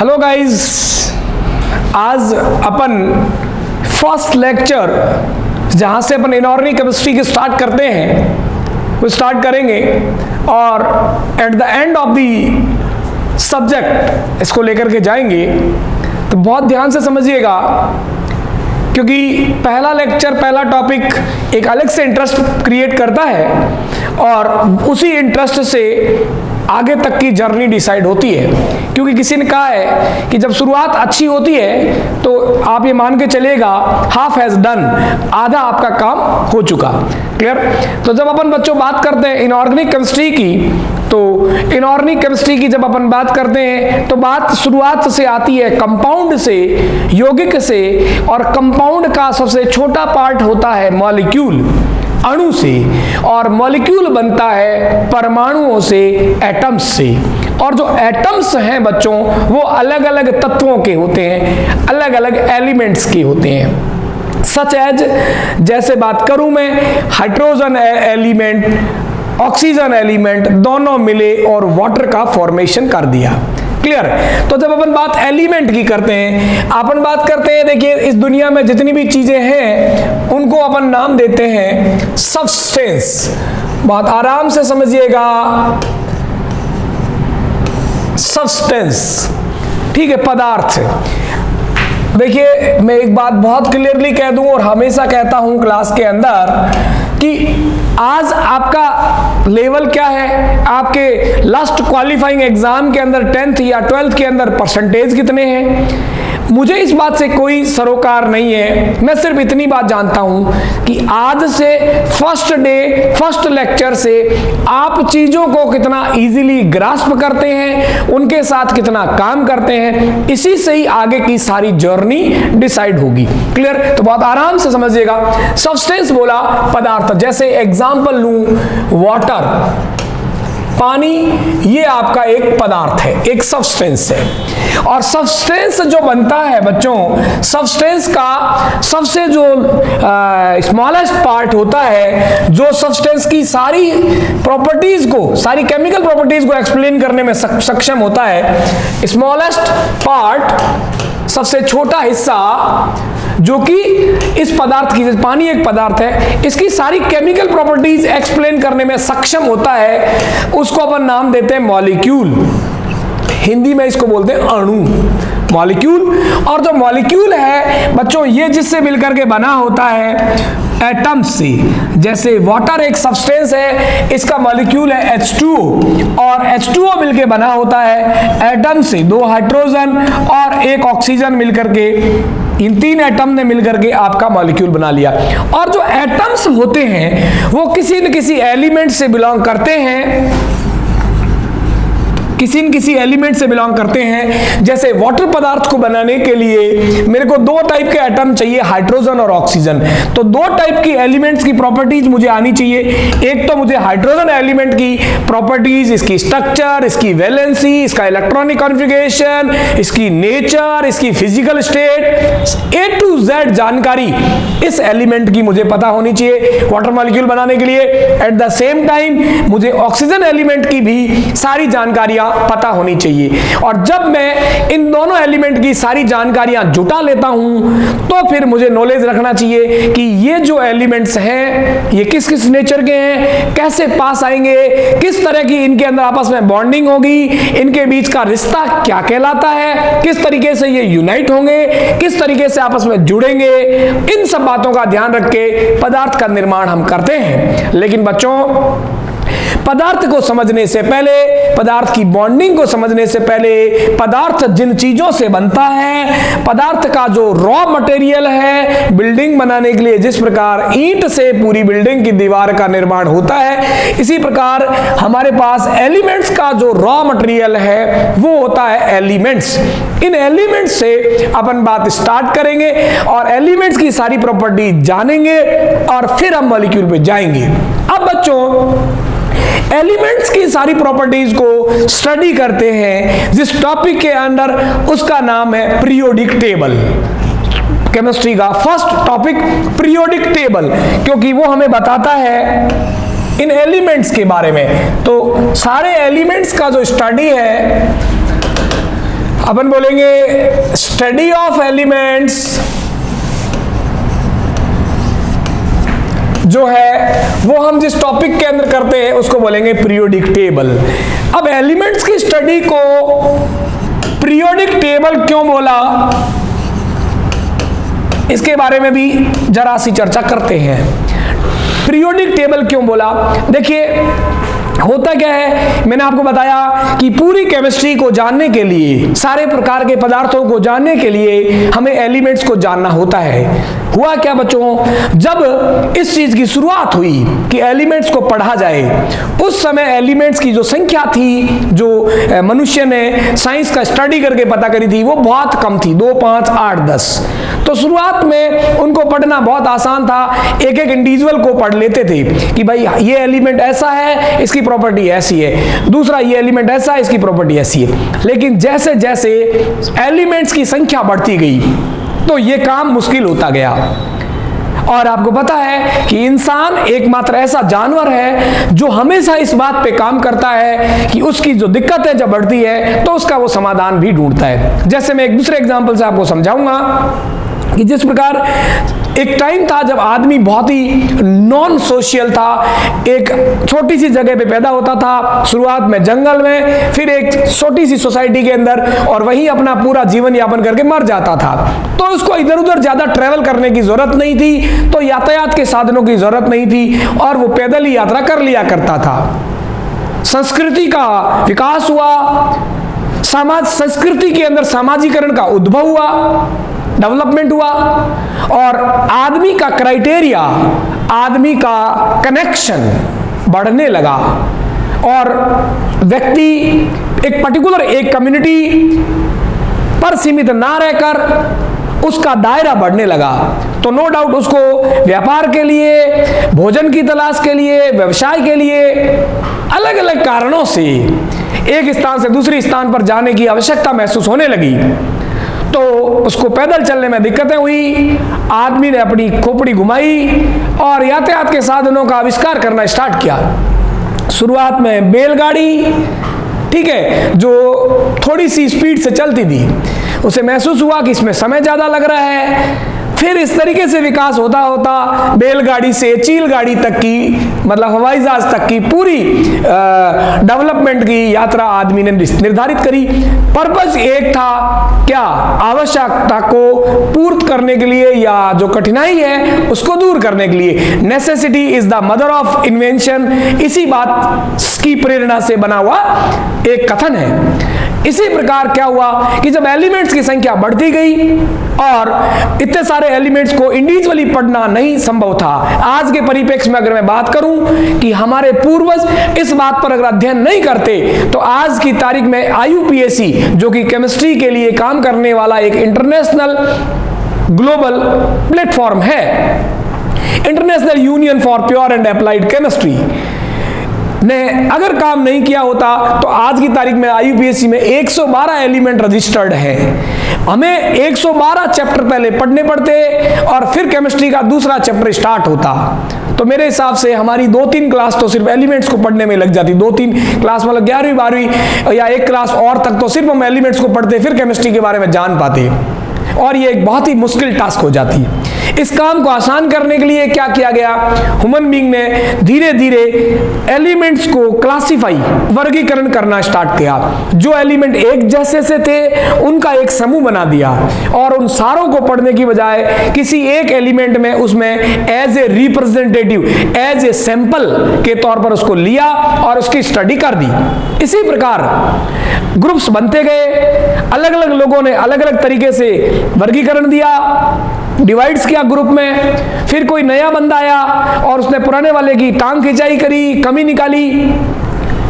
Hello guys, आज अपन first lecture जहाँ से अपन इनऑर्गेनिक केमिस्ट्री की स्टार्ट करते हैं वो स्टार्ट करेंगे और at the end of the subject इसको लेकर के जाएंगे। तो बहुत ध्यान से समझिएगा क्योंकि पहला लेक्चर, पहला टॉपिक एक अलग से इंटरेस्ट क्रिएट करता है और उसी इंटरेस्ट से आगे तक की जर्नी डिसाइड होती है। क्योंकि किसी ने कहा है कि जब शुरुआत अच्छी होती है तो आप ये मान के चलिएगा हाफ हैज डन, आधा आपका काम हो चुका। क्लियर? तो जब अपन बच्चों बात करते हैं इनऑर्गेनिक केमिस्ट्री की, तो इनऑर्गेनिक केमिस्ट्री की जब अपन बात करते हैं तो बात शुरुआत से आती है कंपाउंड से, यौगिक से, और कंपाउंड का सबसे छोटा पार्ट होता है मॉलिक्यूल, अणु से, और मॉलिक्यूल बनता है परमाणुओं से, एटम्स से। और जो एटम्स हैं बच्चों वो अलग अलग तत्वों के होते हैं, अलग अलग एलिमेंट्स के होते हैं। सच एज, जैसे बात करूं मैं, हाइड्रोजन एलिमेंट, ऑक्सीजन एलिमेंट दोनों मिले और वाटर का फॉर्मेशन कर दिया। क्लियर? तो जब अपन बात एलिमेंट की करते हैं, अपन बात करते हैं, देखिए इस दुनिया में जितनी भी चीजें हैं उनको अपन नाम देते हैं सब्सटेंस। बहुत आराम से समझिएगा, सब्सटेंस, ठीक है, पदार्थ। देखिए मैं एक बात बहुत क्लियरली कह दूं और हमेशा कहता हूं क्लास के अंदर कि आज आपका लेवल क्या है, आपके लास्ट क्वालिफाइंग एग्जाम के अंदर 10th या 12th के अंदर परसेंटेज कितने हैं, मुझे इस बात से कोई सरोकार नहीं है। मैं सिर्फ इतनी बात जानता हूं कि आज से फर्स्ट डे, फर्स्ट लेक्चर से आप चीजों को कितना इजीली ग्रास्प करते हैं, उनके साथ कितना काम करते हैं, इसी से ही आगे की सारी जर्नी डिसाइड होगी। क्लियर? तो बहुत आराम से समझिएगा। सब्सटेंस बोला पदार्थ, जैसे एग्जांपल लूं वाटर, पानी, ये आपका एक पदार्थ है, एक सब्सटेंस है। और सब्सटेंस जो बनता है बच्चों, सब्सटेंस का सबसे जो स्मॉलेस्ट पार्ट होता है, जो सब्सटेंस की सारी प्रॉपर्टीज को, सारी केमिकल प्रॉपर्टीज को एक्सप्लेन करने में सक्षम होता है, स्मॉलेस्ट पार्ट, सबसे छोटा हिस्सा, जो कि इस पदार्थ की, पानी एक पदार्थ है, इसकी सारी केमिकल प्रॉपर्टीज एक्सप्लेन करने में सक्षम होता है, उसको अपन नाम देते हैं मॉलिक्यूल। हिंदी में इसको बोलते हैं अणु, मॉलिक्यूल। और जो मॉलिक्यूल है बच्चों, ये जिससे मिलकर के बना होता है एटम से। जैसे वाटर एक सब्सटेंस है, इसका मॉलिक्यूल है H2O, और H2O मिलके बना होता है एटम से, 2 हाइड्रोजन और 1 ऑक्सीजन मिलकर के, इन 3 एटम ने मिलकर के आपका मॉलिक्यूल बना लिया। और जो एटम्स होते हैं वो किसी न किसी एलिमेंट से बिलोंग करते हैं, किसी न किसी एलिमेंट से बिलोंग करते हैं। जैसे वाटर पदार्थ को बनाने के लिए मेरे को 2 टाइप के एटम चाहिए, हाइड्रोजन और ऑक्सीजन। तो 2 टाइप की एलिमेंट्स की प्रॉपर्टीज मुझे आनी चाहिए। एक तो मुझे हाइड्रोजन एलिमेंट की प्रॉपर्टीज, इसकी स्ट्रक्चर, इसकी वैलेंसी, इसका इलेक्ट्रॉनिक कॉन्फ़िगरेशन, इसकी नेचर, इसकी physical state, A to Z जानकारी इस एलिमेंट की मुझे पता होनी चाहिए वाटर मॉलिक्यूल बनाने के लिए। एट द सेम टाइम मुझे ऑक्सीजन एलिमेंट की भी सारी जानकारियां पता होनी चाहिए। और जब मैं इन दोनों एलिमेंट की सारी जानकारियां जुटा लेता हूं तो फिर मुझे नॉलेज रखना चाहिए कि ये जो एलिमेंट्स हैं ये किस किस नेचर के हैं, कैसे पास आएंगे, किस तरह की इनके अंदर आपस में बॉन्डिंग होगी, इनके बीच का रिश्ता क्या कहलाता है, किस तरीके से ये यूनाइट होंगे, किस तरीके से आपस में जुड़ेंगे। इन सब बातों का ध्यान रख के पदार्थ का निर्माण हम करते हैं। लेकिन बच्चों, पदार्थ को समझने से पहले, पदार्थ की बॉन्डिंग को समझने से पहले, पदार्थ जिन चीजों से बनता है, पदार्थ का जो रॉ मटेरियल है बिल्डिंग बनाने के लिए, जिस प्रकार ईंट से पूरी बिल्डिंग की दीवार का निर्माण होता है, इसी प्रकार हमारे पास एलिमेंट्स का जो रॉ मटेरियल है वो होता है एलिमेंट्स। इन एलिमेंट्स से अपन बात स्टार्ट करेंगे और एलिमेंट्स की सारी प्रॉपर्टी जानेंगे और फिर हम मॉलिक्यूल पे जाएंगे। अब बच्चों, एलिमेंट्स की सारी प्रॉपर्टीज को स्टडी करते हैं जिस टॉपिक के अंदर, उसका नाम है पीरियोडिक टेबल। केमिस्ट्री का फर्स्ट टॉपिक पीरियोडिक टेबल, क्योंकि वो हमें बताता है इन एलिमेंट्स के बारे में। तो सारे एलिमेंट्स का जो स्टडी है अपन बोलेंगे स्टडी ऑफ एलिमेंट्स जो है वो हम जिस टॉपिक के अंदर करते हैं उसको बोलेंगे पीरियोडिक टेबल। अब एलिमेंट्स की स्टडी को पीरियोडिक टेबल क्यों बोला, इसके बारे में भी जरा सी चर्चा करते हैं। पीरियोडिक टेबल क्यों बोला, देखिए होता क्या है, मैंने आपको बताया कि पूरी केमिस्ट्री को जानने के लिए, सारे प्रकार के पदार्थों को जानने के लिए हमें एलिमेंट्स को जानना होता है। हुआ क्या बच्चों, जब इस चीज की शुरुआत हुई कि एलिमेंट्स को पढ़ा जाए, उस समय एलिमेंट्स की जो संख्या थी, जो मनुष्य ने साइंस का स्टडी करके पता करी थी, वो बहुत कम थी, 2, 5, 8, 10। तो शुरुआत में उनको पढ़ना बहुत आसान था, एक एक इंडिविजुअल को पढ़ लेते थे कि भाई ये एलिमेंट ऐसा है, इसकी प्रॉपर्टी ऐसी है, दूसरा ये एलिमेंट ऐसा है, इसकी प्रॉपर्टी ऐसी है। लेकिन जैसे जैसे एलिमेंट्स की संख्या बढ़ती गई तो ये काम मुश्किल होता गया। और आपको पता है कि इंसान एकमात्र ऐसा जानवर है जो हमेशा इस बात पे काम करता है कि उसकी जो दिक्कत है जब बढ़ती है तो उसका वो समाधान भी ढूंढता है। जैसे मैं एक दूसरे एग्जांपल से आपको समझाऊंगा कि जिस प्रकार एक टाइम था जब आदमी बहुत ही नॉन सोशल था, एक छोटी सी जगह पे पैदा होता था, शुरुआत में जंगल में, फिर एक छोटी सी सोसाइटी के अंदर, और वहीं अपना पूरा जीवन यापन करके मर जाता था। तो उसको इधर उधर ज्यादा ट्रेवल करने की जरूरत नहीं थी, तो यातायात के साधनों की जरूरत नहीं थी, और वो पैदल ही यात्रा कर लिया करता था। संस्कृति का विकास हुआ, संस्कृति के अंदर सामाजिकरण का उद्भव हुआ, डेवलपमेंट हुआ, और आदमी का क्राइटेरिया, आदमी का कनेक्शन बढ़ने लगा, और व्यक्ति एक पर्टिकुलर एक कम्युनिटी पर सीमित ना रहकर उसका दायरा बढ़ने लगा। तो नो डाउट उसको व्यापार के लिए, भोजन की तलाश के लिए, व्यवसाय के लिए, अलग अलग कारणों से एक स्थान से दूसरे स्थान पर जाने की आवश्यकता महसूस होने लगी। तो उसको पैदल चलने में दिक्कतें हुई, आदमी ने अपनी खोपड़ी घुमाई और यातायात के साधनों का आविष्कार करना स्टार्ट किया। शुरुआत में बैलगाड़ी, ठीक है, जो थोड़ी सी स्पीड से चलती थी, उसे महसूस हुआ कि इसमें समय ज्यादा लग रहा है। फिर इस तरीके से विकास होता होता बैलगाड़ी से चील गाड़ी तक की, मतलब हवाई जहाज तक की पूरी डेवलपमेंट की यात्रा आदमी ने निर्धारित करी। पर्पस एक था, क्या, आवश्यकता को पूर्त करने के लिए या जो कठिनाई है उसको दूर करने के लिए। Necessity is the mother of invention, इसी बात की प्रेरणा से बना हुआ एक कथन है। इसी प्रकार क्या हुआ कि जब एलिमेंट्स की संख्या बढ़ती गई और इतने सारे एलिमेंट्स को इंडिविजुअली पढ़ना नहीं संभव था। आज के परिप्रेक्ष्य में अगर मैं बात करूं कि हमारे पूर्वज इस बात पर अगर अध्ययन नहीं करते तो आज की तारीख में IUPAC, जो कि केमिस्ट्री के लिए काम करने वाला एक इंटरनेशनल ग्लोबल प्लेटफॉर्म है, international union for pure and applied chemistry, ने अगर काम नहीं किया होता तो आज की तारीख में IUPAC में 112 एलिमेंट रजिस्टर्ड है। हमें 112 चैप्टर पहले पढ़ने पड़ते और फिर केमिस्ट्री का दूसरा चैप्टर स्टार्ट होता। तो मेरे हिसाब से हमारी 2-3 क्लास तो सिर्फ एलिमेंट्स को पढ़ने में लग जाती। 2-3 क्लास मतलब 11वीं 12वीं या एक क्लास और तक तो सिर्फ हम एलिमेंट्स को पढ़ते, फिर केमिस्ट्री के बारे में जान पाते, और ये एक बहुत ही मुश्किल टास्क हो जाती है। इस काम को आसान करने के लिए क्या किया गया, ह्यूमन बीइंग ने धीरे धीरे एलिमेंट्स को क्लासिफाई, वर्गीकरण करना स्टार्ट किया। जो एलिमेंट एक जैसे से थे उनका एक समूह बना दिया, और उन सारों को पढ़ने की बजाय किसी एक एलिमेंट में उसमें as a representative, as a sample के तौर पर उसको लिया और उसकी स्टडी कर दी। इसी प्रकार ग्रुप्स बनते गए, अलग अलग लोगों ने अलग अलग तरीके से वर्गीकरण दिया, डिवाइड्स किया ग्रुप में। फिर कोई नया बंदा आया और उसने पुराने वाले की टांग खिंचाई करी, कमी निकाली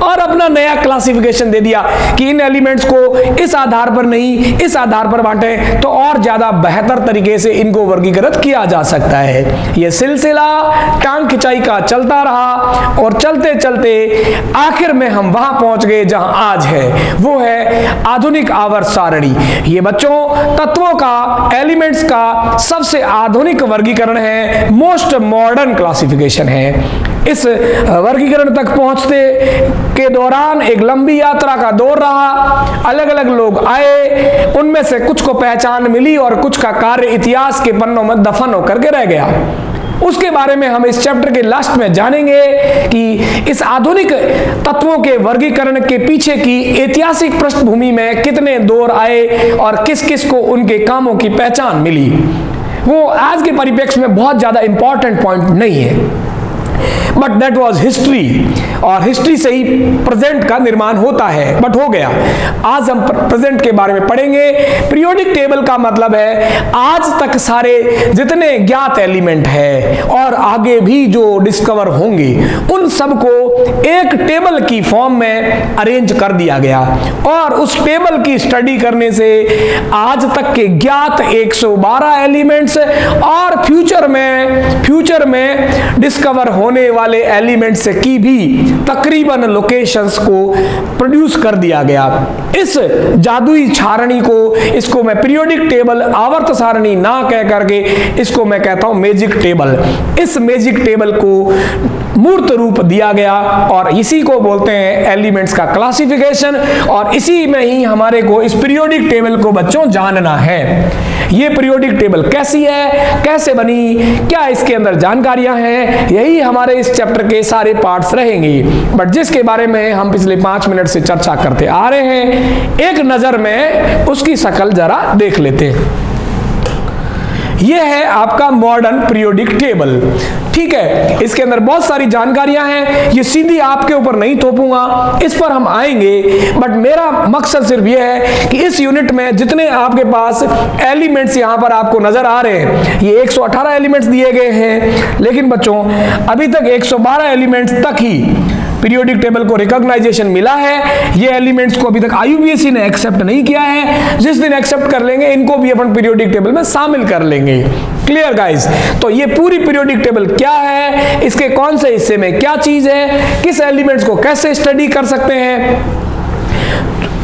और अपना नया क्लासिफिकेशन दे दिया कि इन एलिमेंट्स को इस आधार पर नहीं, इस आधार पर बांटें तो और ज्यादा बेहतर तरीके से इनको वर्गीकृत किया जा सकता है। यह सिलसिला टांग खिंचाई का चलता रहा और चलते चलते आखिर में हम वहां पहुंच गए जहां आज है, वो है आधुनिक आवर्त सारणी। ये बच्चों तत्वों का, एलिमेंट्स का सबसे आधुनिक वर्गीकरण है, मोस्ट मॉडर्न क्लासिफिकेशन है। इस वर्गीकरण तक पहुंचते के दौरान एक लंबी यात्रा का दौर रहा। अलग अलग लोग आए, उनमें से कुछ को पहचान मिली और कुछ का कार्य इतिहास के पन्नों में दफन होकर के रह गया। उसके बारे में हम इस चैप्टर के लास्ट में जानेंगे कि इस आधुनिक तत्वों के वर्गीकरण के पीछे की ऐतिहासिक पृष्ठभूमि में कितने दौर आए और किस किस को उनके कामों की पहचान मिली। वो आज के परिप्रेक्ष्य में बहुत ज्यादा इंपॉर्टेंट पॉइंट नहीं है, बट दैट वॉज हिस्ट्री, और हिस्ट्री से ही प्रेजेंट का निर्माण होता है, बट हो गया। आज हम प्रेजेंट के बारे में पढ़ेंगे। पीरियोडिक टेबल का मतलब है आज तक सारे जितने ज्ञात एलिमेंट है और आगे भी जो डिस्कवर होंगे उन सबको एक टेबल की फॉर्म में अरेंज कर दिया गया, और उस टेबल की स्टडी करने से आज तक के ज्ञात 112 एलिमेंट्स और फ्यूचर में डिस्कवर होने वाले एलिमेंट्स की भी तकरीबन लोकेशंस को प्रोड्यूस कर दिया गया। इस जादुई सारणी को, इसको मैं पीरियोडिक टेबल, आवर्त सारणी ना कह करके इसको मैं कहता हूं मैजिक टेबल। इस मैजिक टेबल को मूर्त रूप दिया गया और इसी को बोलते हैं एलिमेंट्स का क्लासिफिकेशन, और इसी में ही हमारे को इस पीरियोडिक टेबल को बच्चों जानना है। ये पीरियोडिक टेबल कैसी है, कैसे बनी, क्या इसके अंदर जानकारियां हैं, यही हमारे इस चैप्टर के सारे पार्ट्स रहेंगे, बट जिसके बारे में हम पिछले 5 मिनट से चर्चा करते आ रहे हैं, एक नजर में उसकी शक्ल जरा देख लेते हैं। यह है आपका मॉडर्न पीरियोडिक टेबल। ठीक है, इसके अंदर बहुत सारी जानकारियां हैं, ये सीधी आपके ऊपर नहीं थोपूंगा, इस पर हम आएंगे, बट मेरा मकसद सिर्फ यह है कि इस यूनिट में जितने आपके पास एलिमेंट्स यहां पर आपको नजर आ रहे हैं, ये 118 एलिमेंट्स दिए गए हैं, लेकिन बच्चों अभी तक 112 एलिमेंट्स तक ही पीरियोडिक टेबल को रिकॉग्नाइजेशन मिला है। ये एलिमेंट्स को अभी तक IUPAC ने एक्सेप्ट नहीं किया है, जिस दिन एक्सेप्ट कर लेंगे इनको भी अपन पीरियोडिक टेबल में शामिल कर लेंगे। Clear guys? तो ये पूरी पीरियोडिक टेबल क्या है, इसके कौन से हिस्से में क्या चीज है, किस एलिमेंट्स को कैसे स्टडी कर सकते हैं,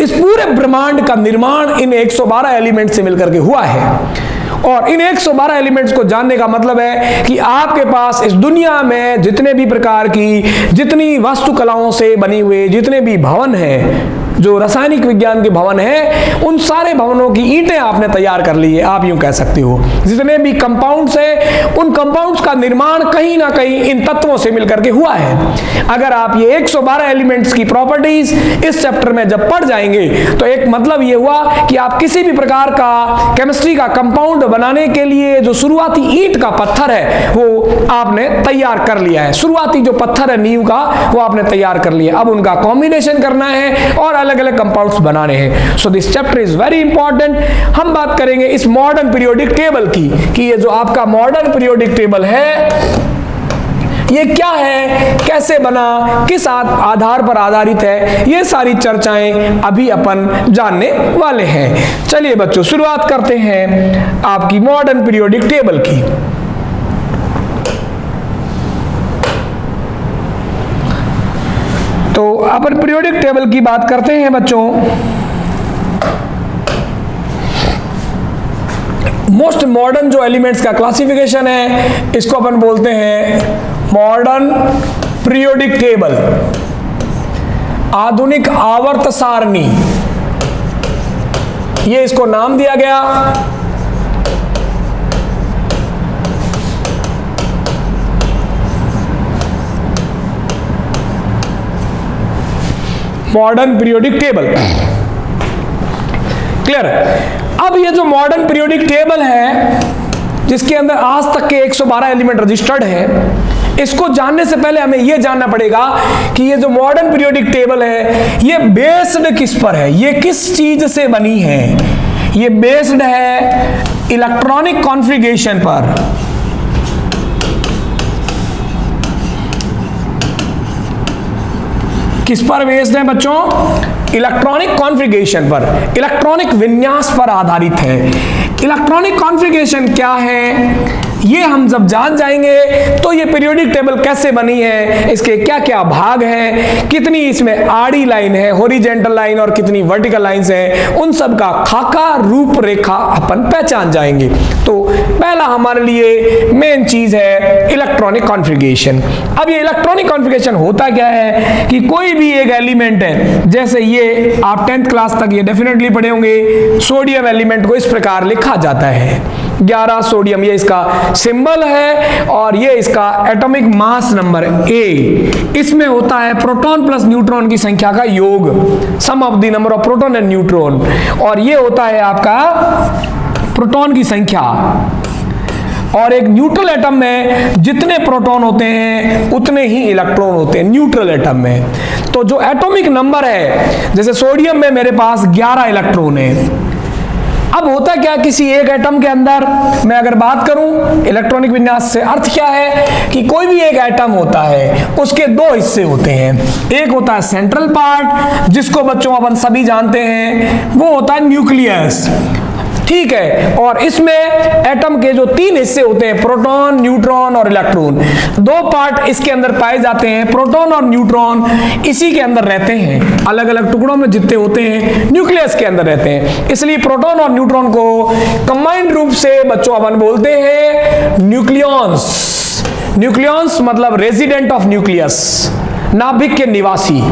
इस पूरे ब्रह्मांड का निर्माण इन 112 एलिमेंट से मिलकर के हुआ है। और इन 112 एलिमेंट्स को जानने का मतलब है कि आपके पास इस दुनिया में जितने भी प्रकार की, जितनी वास्तुकलाओं से बनी हुए जितने भी भवन हैं, जो रासायनिक विज्ञान के भवन हैं, उन सारे भवनों की ईंटें आपने तैयार कर ली है, आप यूं कह सकते हो। जितने भी कंपाउंड्स हैं, उन कंपाउंड्स का निर्माण कहीं ना कहीं इन तत्वों से मिलकर के हुआ है। अगर आप ये 112 एलिमेंट्स की प्रॉपर्टीज इस चैप्टर में जब पढ़ जाएंगे तो एक मतलब ये हुआ कि आप किसी भी प्रकार का केमिस्ट्री का कंपाउंड बनाने के लिए जो शुरुआती ईंट का पत्थर है वो आपने तैयार कर लिया है। शुरुआती जो पत्थर है नींव का, वो आपने तैयार कर लिया। अब उनका कॉम्बिनेशन करना है और अलग अलग कंपाउंड्स बनाने हैं। So this chapter is very important. हम बात करेंगे इस मॉडर्न पीरियोडिक टेबल की कि ये जो आपका मॉडर्न पीरियोडिक टेबल है ये क्या है, कैसे बना, किस आधार पर आधारित है, ये सारी चर्चाएं अभी अपन जानने वाले हैं। चलिए बच्चों, शुरुआत करते हैं आपकी मॉडर्न पीरियोडिक टेबल की। तो अपन पीरियोडिक टेबल की बात करते हैं बच्चों। मोस्ट मॉडर्न जो एलिमेंट्स का क्लासिफिकेशन है इसको अपन बोलते हैं मॉडर्न पीरियोडिक टेबल, आधुनिक आवर्त सारणी, ये इसको नाम दिया गया। Modern periodic table. क्लियर? अब ये जो मॉडर्न पीरियोडिक टेबल है जिसके अंदर आज तक के 112 एलिमेंट रजिस्टर्ड है, इसको जानने से पहले हमें यह जानना पड़ेगा कि ये जो मॉडर्न पीरियोडिक टेबल है ये बेस्ड किस पर है, ये किस चीज से बनी है। ये बेस्ड है इलेक्ट्रॉनिक कॉन्फ़िगरेशन पर। किस पर बेस्ड है बच्चों? इलेक्ट्रॉनिक कॉन्फ़िगरेशन पर, इलेक्ट्रॉनिक विन्यास पर आधारित है। इलेक्ट्रॉनिक कॉन्फ़िगरेशन क्या है ये हम जब जान जाएंगे तो ये पीरियोडिक टेबल कैसे बनी है, इसके क्या क्या भाग हैं, कितनी इसमें आड़ी लाइन है, हॉरिजॉन्टल लाइन और कितनी वर्टिकल लाइंस हैं, उन सब का खाका रूपरेखा अपन पहचान जाएंगे। तो पहला हमारे लिए मेन चीज है इलेक्ट्रॉनिक कॉन्फ़िगरेशन। अब ये इलेक्ट्रॉनिक कॉन्फ़िगरेशन होता क्या है कि कोई भी एक एलिमेंट है, जैसे ये आप 10th क्लास तक ये डेफिनेटली पढ़े होंगे, सोडियम एलिमेंट को इस प्रकार लिखा जाता है 11 सोडियम, ये इसका सिंबल है और ये इसका एटॉमिक मास नंबर A। इसमें होता है प्रोटॉन प्लस न्यूट्रॉन की संख्या का योग, sum of the number of proton and neutron, और ये होता है आपका प्रोटॉन की संख्या। और एक न्यूट्रल एटम में जितने प्रोटॉन होते हैं उतने ही इलेक्ट्रॉन होते हैं न्यूट्रल एटम में। तो जो एटॉमिक नंबर है, जैसे सोडियम में मेरे पास 11 इलेक्ट्रॉन है। अब होता क्या, किसी एक एटम के अंदर मैं अगर बात करूं इलेक्ट्रॉनिक विन्यास से, अर्थ क्या है कि कोई भी एक एटम होता है उसके दो हिस्से होते हैं। एक होता है सेंट्रल पार्ट, जिसको बच्चों अपन सभी जानते हैं, वो होता है न्यूक्लियस, ठीक है। और इसमें एटम के जो 3 हिस्से होते हैं, प्रोटॉन, न्यूट्रॉन और इलेक्ट्रॉन, 2 पार्ट इसके अंदर पाए जाते हैं। प्रोटॉन और न्यूट्रॉन इसी के अंदर रहते हैं, अलग अलग टुकड़ों में जितने होते हैं न्यूक्लियस के अंदर रहते हैं। इसलिए प्रोटॉन और न्यूट्रॉन को कंबाइंड रूप से बच्चों अपन बोलते हैं न्यूक्लियॉन्स। न्यूक्लियॉन्स मतलब रेजिडेंट ऑफ न्यूक्लियस, नाभिक के निवासी।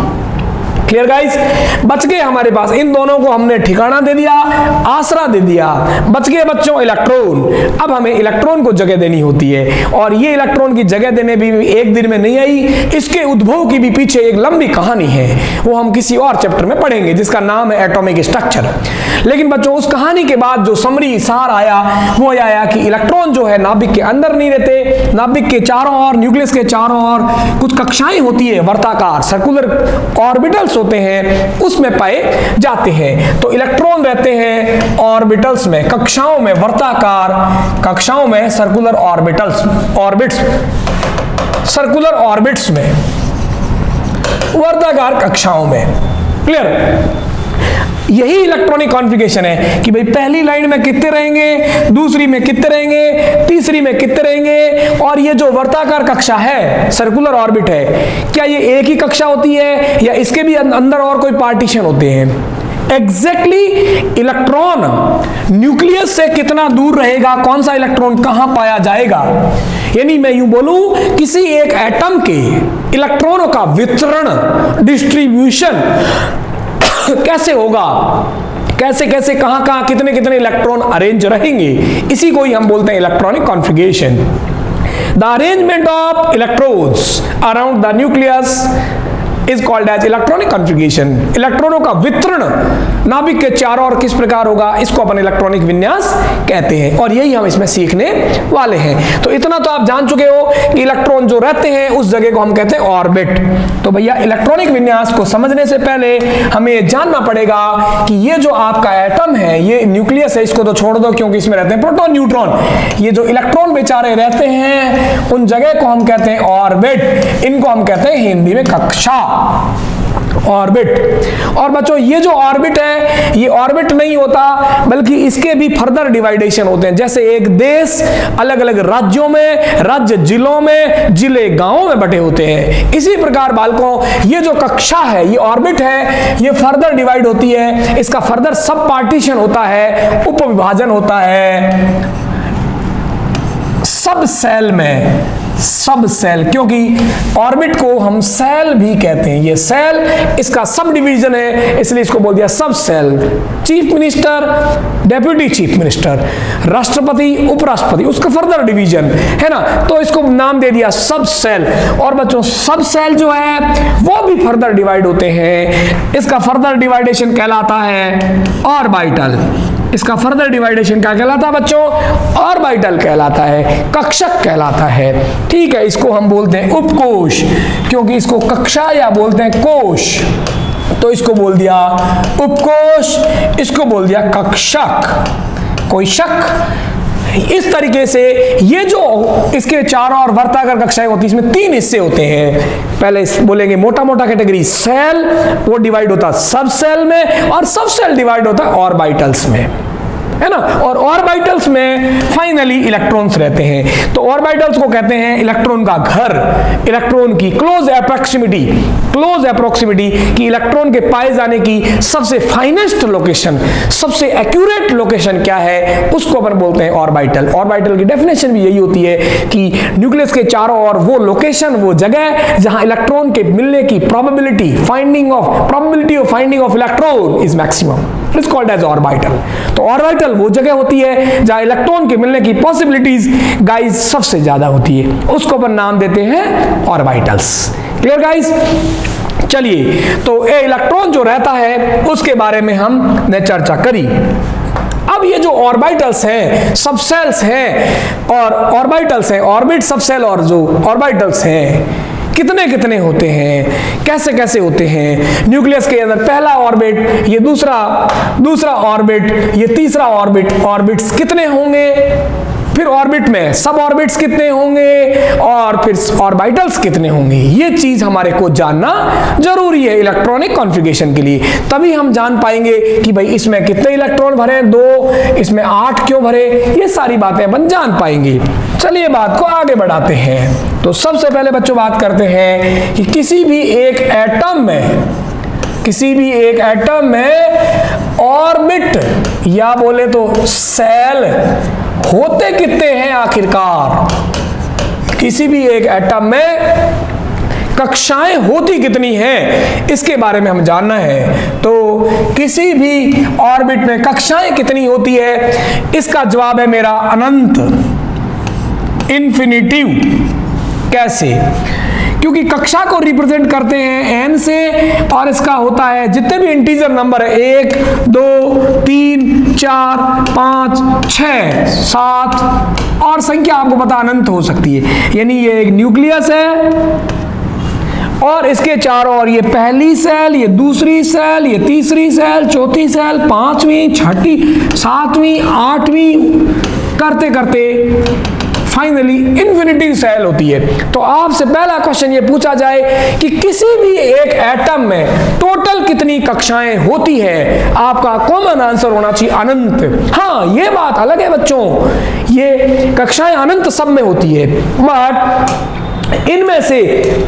क्लियर गाइस, बच गए हमारे पास, इन दोनों को हमने ठिकाना दे दिया, आसरा दे दिया, बच गए बच्चों इलेक्ट्रॉन। अब हमें इलेक्ट्रॉन को जगह देनी होती है, और ये इलेक्ट्रॉन की जगह देने भी एक दिन में नहीं आई, इसके उद्भव की भी पीछे एक लंबी कहानी है, वो हम किसी और चैप्टर में पढ़ेंगे, जिसका नाम है एटॉमिक स्ट्रक्चर। लेकिन बच्चों उस कहानी के बाद जो समरी सार आया वो आया कि इलेक्ट्रॉन जो है नाभिक के अंदर नहीं रहते, नाभिक के चारों ओर, न्यूक्लियस के चारों ओर कुछ कक्षाएं होती है, वर्ताकार सर्कुलर ऑर्बिटल्स होते हैं, उसमें पाए जाते हैं। तो इलेक्ट्रॉन रहते हैं ऑर्बिटल्स में, कक्षाओं में, वर्ताकार कक्षाओं में, सर्कुलर ऑर्बिट्स, सर्कुलर ऑर्बिट्स में, वर्ताकार कक्षाओं में। क्लियर, यही इलेक्ट्रॉनिक कॉन्फ़िगरेशन है कि भाई पहली लाइन में कितने रहेंगे, दूसरी में कितने रहेंगे, तीसरी में कितने रहेंगे, और ये जो वर्ताकार कक्षा है, सर्कुलर ऑर्बिट है, क्या ये एक ही कक्षा होती है या इसके भी अंदर और कोई पार्टीशन होते हैं? एग्जैक्टली इलेक्ट्रॉन न्यूक्लियस से कितना दूर रहेगा, कौन सा इलेक्ट्रॉन कहां पाया जाएगा, यानी मैं यूं बोलूं किसी एक एटम के इलेक्ट्रॉनों का वितरण, डिस्ट्रीब्यूशन कैसे होगा, कैसे कैसे कहां कहां कितने कितने इलेक्ट्रॉन अरेंज रहेंगे, इसी को ही हम बोलते हैं electronic configuration. The arrangement of electrodes around the nucleus is called as electronic configuration. इलेक्ट्रॉनों का वितरण नाभिक के चारों ओर किस प्रकार होगा, इसको अपन इलेक्ट्रॉनिक विन्यास कहते हैं, और यही हम इसमें सीखने वाले हैं। तो इतना तो आप जान चुके हो कि इलेक्ट्रॉन जो रहते हैं उस जगह को हम कहते हैं ऑर्बिट। तो भैया इलेक्ट्रॉनिक विन्यास को समझने से पहले हमें यह जानना पड़ेगा कि ये जो आपका एटम है, ये न्यूक्लियस है, इसको तो छोड़ दो क्योंकि इसमें रहते हैं प्रोटॉन, न्यूट्रॉन। ये जो इलेक्ट्रॉन बेचारे रहते हैं उन जगह को हम कहते हैं ऑर्बिट, इनको हम कहते हैं हिंदी में कक्षा, ऑर्बिट। और बच्चों ये जो ऑर्बिट है, ये ऑर्बिट नहीं होता बल्कि इसके भी फर्दर डिवाइडेशन होते हैं। जैसे एक देश अलग अलग राज्यों में, राज्य जिलों में, जिले गांवों में बटे होते हैं, इसी प्रकार बालकों ये जो कक्षा है, ये ऑर्बिट है, ये फर्दर डिवाइड होती है, इसका फर्दर सब पार्टीशन होता है, उप विभाजन होता है सब सेल में, सब सेल, क्योंकि ऑर्बिट को हम सेल भी कहते हैं। ये सेल इसका सब डिवीजन है, इसलिए इसको बोल दिया subshell. Chief minister, deputy chief minister, राष्ट्रपति, उपराष्ट्रपति, उसका फर्दर डिवीजन है ना, तो इसको नाम दे दिया सब सेल। और बच्चों सब सेल जो है वो भी फर्दर डिवाइड होते हैं, इसका फर्दर डिवाइडेशन कहलाता है ऑर्बिटल। इसका फर्दर डिवाइडेशन क्या कहलाता है बच्चों? ऑर्बिटल कहलाता है, कक्षक कहलाता है। ठीक है, इसको हम बोलते हैं उपकोश, क्योंकि इसको कक्षा या बोलते हैं कोश, तो इसको बोल दिया उपकोश, इसको बोल दिया कक्षक। कोई शक? इस तरीके से ये जो इसके चारों ओर वर्ताकार कक्षाएं होती है, इसमें 3 हिस्से होते हैं। पहले बोलेंगे मोटा मोटा कैटेगरी सेल, वो डिवाइड होता है सब सेल में, और सब सेल डिवाइड होता है ऑर्बिटल्स में। है ना, और ऑर्बिटल्स में फाइनली इलेक्ट्रॉन्स रहते हैं। तो ऑर्बिटल्स को कहते हैं इलेक्ट्रॉन का घर, इलेक्ट्रॉन की क्लोज अप्रोक्सीमिटी कि इलेक्ट्रॉन के पाए जाने की सबसे फाइनेस्ट लोकेशन, सबसे एक्यूरेट लोकेशन क्या है, उसको अपन बोलते हैं ऑर्बिटल। ऑर्बिटल की डेफिनेशन भी यही होती है कि न्यूक्लियस के चारों ओर वो लोकेशन, वो जगह जहां इलेक्ट्रॉन के मिलने की probability of finding of electron is maximum. It's called as orbital. तो ऑर्बिटल वो जगह होती है जहां इलेक्ट्रॉन के मिलने की पॉसिबिलिटीज गाइस सबसे ज्यादा होती है, उसको अपन नाम देते हैं ऑर्बिटल्स। Clear guys? चलिए, तो ये इलेक्ट्रॉन जो रहता है उसके बारे में हमने चर्चा करी। अब ये जो ऑर्बिटल्स हैं, सबसेल्स हैं और ऑर्बिटल्स हैं, ऑर्बिट, सबसेल और जो ऑर्बिटल्स हैं, कितने कितने होते हैं, कैसे कैसे होते हैं। न्यूक्लियस के अंदर पहला ऑर्बिट, ये दूसरा ऑर्बिट, ये तीसरा ऑर्बिट, ऑर्बिट्स कितने होंगे, फिर ऑर्बिट में सब ऑर्बिट्स कितने होंगे और फिर ऑर्बिटल्स कितने होंगे, ये चीज हमारे को जानना जरूरी है इलेक्ट्रॉनिक कॉन्फ़िगरेशन के लिए। तभी हम जान पाएंगे कि भाई इसमें कितने इलेक्ट्रॉन भरे, 2, इसमें 8 क्यों भरे, ये सारी बातें अपन जान पाएंगे। चलिए बात को आगे बढ़ाते हैं। तो सबसे पहले बच्चों बात करते हैं कि किसी भी एक एटम में ऑर्बिट या बोले तो सेल होते कितने हैं आखिरकार। किसी भी एक एटम में कक्षाएं होती कितनी हैं, इसके बारे में हम जानना है। तो किसी भी ऑर्बिट में कक्षाएं कितनी होती है, इसका जवाब है मेरा अनंत, इन्फिनिटिव। कैसे? क्योंकि कक्षा को रिप्रेजेंट करते हैं n से, और इसका होता है जितने भी इंटीजर नंबर है 1, 2, 3, 4, 5, 6, 7 और संख्या आपको पता अनंत हो सकती है। यानी ये एक न्यूक्लियस है और इसके चारों ओर ये पहली सेल, ये दूसरी सेल, ये तीसरी सेल, चौथी सेल, 5वीं, 6ठी, 7वीं, 8वीं करते करते फाइनली इन्फिनिटी सेल होती है। तो आपसे पहला क्वेश्चन ये पूछा जाए कि किसी भी एक एटम में टोटल कितनी कक्षाएं होती है, आपका कॉमन आंसर होना चाहिए अनंत। हाँ, ये बात अलग है बच्चों, ये कक्षाएं अनंत सब में होती है, बट इनमें से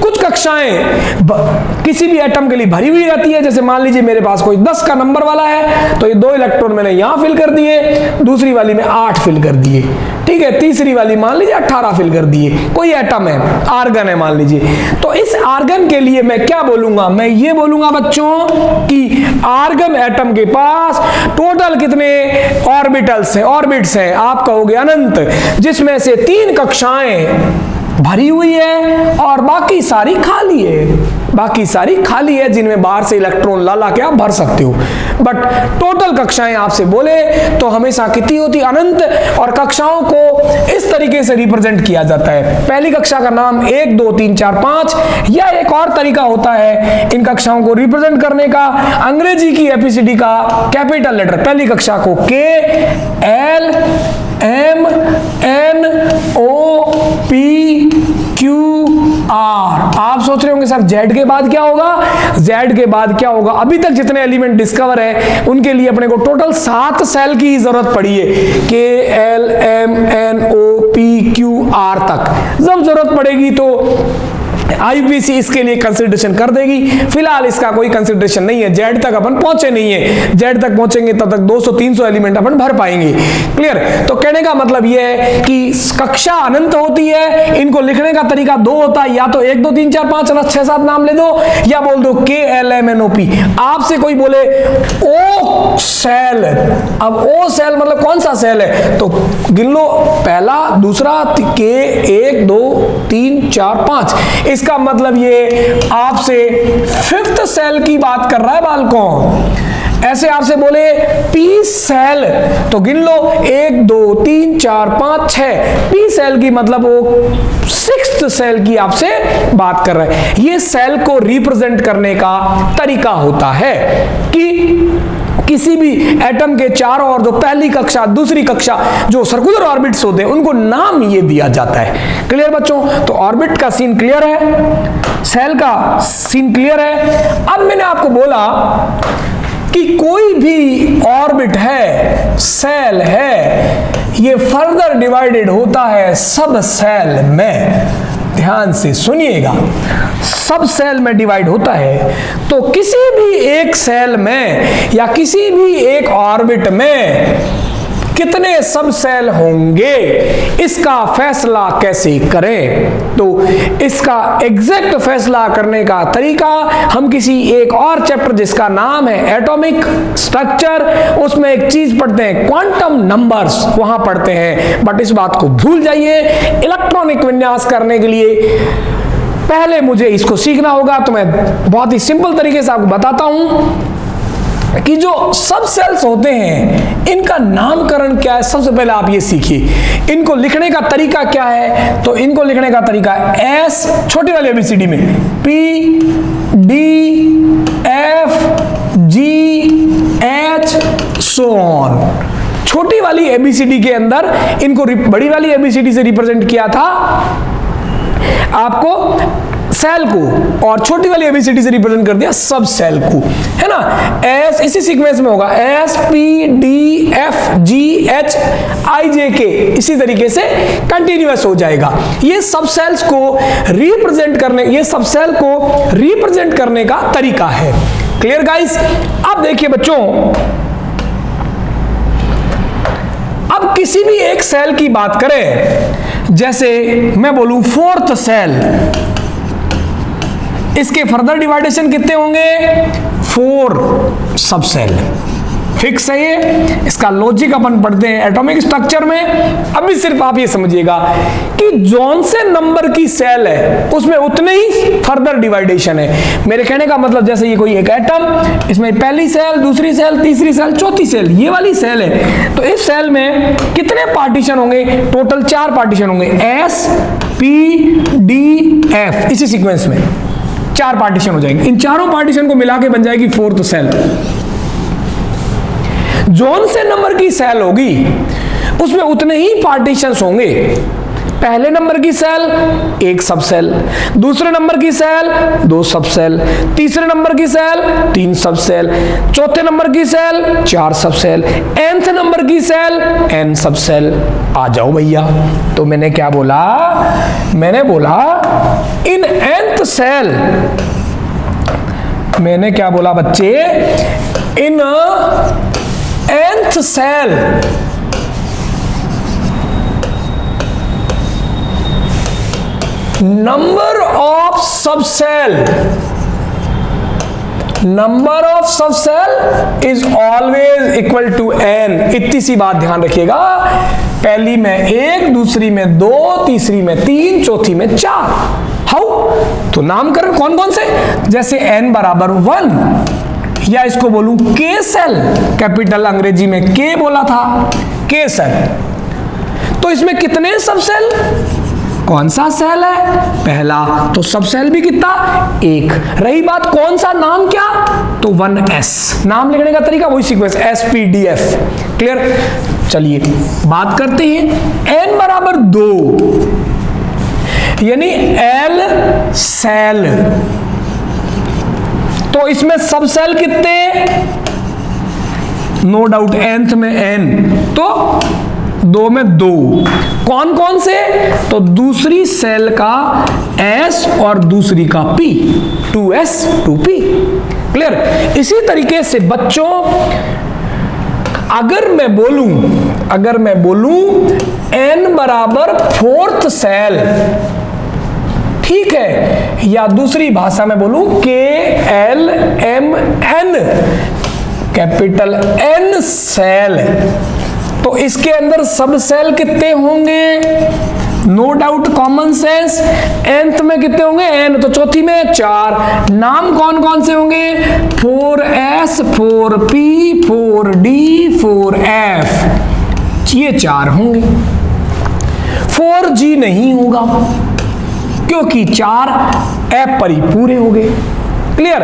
कुछ कक्षाएं किसी भी एटम के लिए भरी हुई रहती है। जैसे मान लीजिए मेरे पास कोई 10 का नंबर वाला है, तो ये 2 इलेक्ट्रॉन मैंने यहां फिल कर दिए, दूसरी वाली में 8 फिल कर दिए, ठीक है, तीसरी वाली मान लीजिए 18 फिल कर दिए। कोई एटम है, आर्गन है मान लीजिए, तो इस आर्गन के लिए मैं क्या बोलूंगा, मैं ये बोलूंगा बच्चों कि आर्गन एटम के पास टोटल कितने ऑर्बिटल्स हैं, ऑर्बिट्स हैं, आप कहोगे अनंत, जिसमें से 3 कक्षाएं भरी हुई है और बाकी सारी खाली है, जिनमें बाहर से इलेक्ट्रॉन ला के आप भर सकते हो। बट टोटल कक्षाएं आपसे बोले तो हमेशा कितनी होती, अनंत। और कक्षाओं को इस तरीके से रिप्रेजेंट किया जाता है, पहली कक्षा का नाम 1, 2, 3, 4, 5, या एक और तरीका होता है इन कक्षाओं को रिप्रेजेंट करने का, अंग्रेजी की एबीसीडी का कैपिटल लेटर पहली कक्षा को K, L, M, N, O, P, Q, R। आप सोच रहे होंगे सर Z के बाद क्या होगा, Z के बाद क्या होगा। अभी तक जितने एलिमेंट डिस्कवर है उनके लिए अपने को टोटल 7 सेल की जरूरत पड़ी है, K, L, M, N, O, P, Q, R तक। जब जरूरत पड़ेगी तो आईपीसी इसके लिए कंसिडरेशन कर देगी, फिलहाल इसका कोई कंसिडरेशन नहीं है, जेड तक अपन पहुंचे नहीं है, जेड तक पहुंचेंगे तब तक 200-300 एलिमेंट अपन भर पाएंगे। क्लियर? तो कहने का मतलब यह है कि कक्षा अनंत होती है, इनको लिखने का तरीका 2 होता है, या तो 1, 2, 3, 4, 5, 6, 7 नाम ले दो, या बोल दो K, L, M, N, O, P। आपसे कोई बोले ओ सेल, अब ओ सेल मतलब कौन सा सेल है, तो गिन लो, पहला, दूसरा, K, 1, 2, 3, 4, 5। इसका मतलब ये आपसे 5th सेल की बात कर रहा है बालकों। ऐसे आपसे बोले पी सेल, तो गिन लो 1, 2, 3, 4, 5, 6। पी सेल की मतलब वो 6th सेल की आपसे बात कर रहा है। ये सेल को रिप्रेजेंट करने का तरीका होता है कि किसी भी एटम के चारों ओर जो पहली कक्षा, दूसरी कक्षा जो सर्कुलर ऑर्बिट्स होते हैं उनको नाम ये दिया जाता है। क्लियर बच्चों? तो ऑर्बिट का सीन क्लियर है, सेल का सीन क्लियर है। अब मैंने आपको बोला कि कोई भी ऑर्बिट है, सेल है, ये फर्दर डिवाइडेड होता है सब सेल में। ध्यान से सुनिएगा, सब सेल में डिवाइड होता है। तो किसी भी एक सेल में या किसी भी एक ऑर्बिट में कितने सब सेल होंगे, इसका फैसला कैसे करें? तो इसका एग्जैक्ट फैसला करने का तरीका हम किसी एक और चैप्टर जिसका नाम है एटॉमिक स्ट्रक्चर, उसमें एक चीज पढ़ते हैं क्वांटम नंबर्स, वहां पढ़ते हैं। बट इस बात को भूल जाइए, इलेक्ट्रॉनिक विन्यास करने के लिए पहले मुझे इसको सीखना होगा। तो मैं बहुत ही सिंपल तरीके से आपको बताता हूं कि जो सब सेल्स होते हैं इनका नामकरण क्या है। सबसे पहले आप ये सीखिए इनको लिखने का तरीका क्या है। तो इनको लिखने का तरीका एस, छोटी वाली एबीसीडी में P D F G H so on। छोटी वाली एबीसीडी के अंदर इनको बड़ी वाली एबीसीडी से रिप्रेजेंट किया था आपको सेल को, और छोटी वाली एबीसीडी से रिप्रेजेंट कर दिया सब सेल को, है ना। एस इसी सीक्वेंस में होगा, S P D F G H I J K, इसी तरीके से कंटिन्यूअस हो जाएगा। ये सब सेल्स को रिप्रेजेंट करने, ये सब सेल को रिप्रेजेंट करने का तरीका है। Clear guys? अब देखिए बच्चों, अब किसी भी एक सेल की बात करें, जैसे मैं बोलूं फोर्थ सेल, इसके फर्दर डिवाइडेशन कितने होंगे? 4 सब सेल। फिक्स है ये, इसका लॉजिक अपन पढ़ते हैं एटॉमिक स्ट्रक्चर में। अभी सिर्फ आप ये समझिएगा कि जौन से नंबर की सेल है उसमें उतने ही फर्दर डिवाइडेशन है। मेरे कहने का मतलब जैसे ये कोई एक एटम, इसमें पहली सेल, दूसरी सेल, तीसरी सेल, चौथी सेल, ये वाली सेल है। तो इस सेल में कितने पार्टीशन होंगे? टोटल 4 पार्टीशन होंगे, एस पी डी एफ, इसी सीक्वेंस में 4 पार्टीशन हो जाएंगे। इन चारों पार्टीशन को मिला के बन जाएगी फोर्थ सेल। जौन से नंबर की सेल होगी उसमें उतने ही पार्टीशंस होंगे। पहले नंबर की सेल 1 सब सेल, दूसरे नंबर की सेल 2 सब सेल, तीसरे नंबर की सेल 3 सब सेल, चौथे नंबर की सेल 4 सब सेल, nth नंबर की सेल n सब सेल। आ जाओ भैया। तो मैंने क्या बोला? मैंने बोला इन nth सेल, मैंने क्या बोला बच्चे? In nth cell number of sub cell, number of sub cell is always equal to n। इतनी सी बात ध्यान रखिएगा। पहली में 1, दूसरी में 2, तीसरी में 3, चौथी में 4। हाउ? तो नामकरण कौन कौन से? जैसे n बराबर 1, या इसको बोलूं k सेल, कैपिटल अंग्रेजी में k बोला था, k सेल। तो इसमें कितने सब सेल? कौन सा सेल है? पहला। तो सब सेल भी कितना? 1। रही बात कौन सा नाम, क्या? तो 1s। नाम लिखने का तरीका वही सीक्वेंस, SPDF। क्लियर? चलिए बात करते हैं। n बराबर 2 यानी L सेल। तो इसमें सब सेल कितने? नो डाउट nth में n, तो 2 में 2। कौन कौन से? तो दूसरी सेल का S और दूसरी का P, 2s 2p। क्लियर? इसी तरीके से बच्चों अगर मैं बोलूं n बराबर फोर्थ सेल, ठीक है, या दूसरी भाषा में बोलूं KLMN, कैपिटल N सेल, तो इसके अंदर सब सेल कितने होंगे? No doubt common sense, nth में कितने होंगे? n, तो चौथी में 4। नाम कौन कौन से होंगे? 4s, 4p, 4d, 4f, ये 4 होंगे। 4g नहीं होगा क्योंकि 4 f पर ही पूरे हो गए। क्लियर?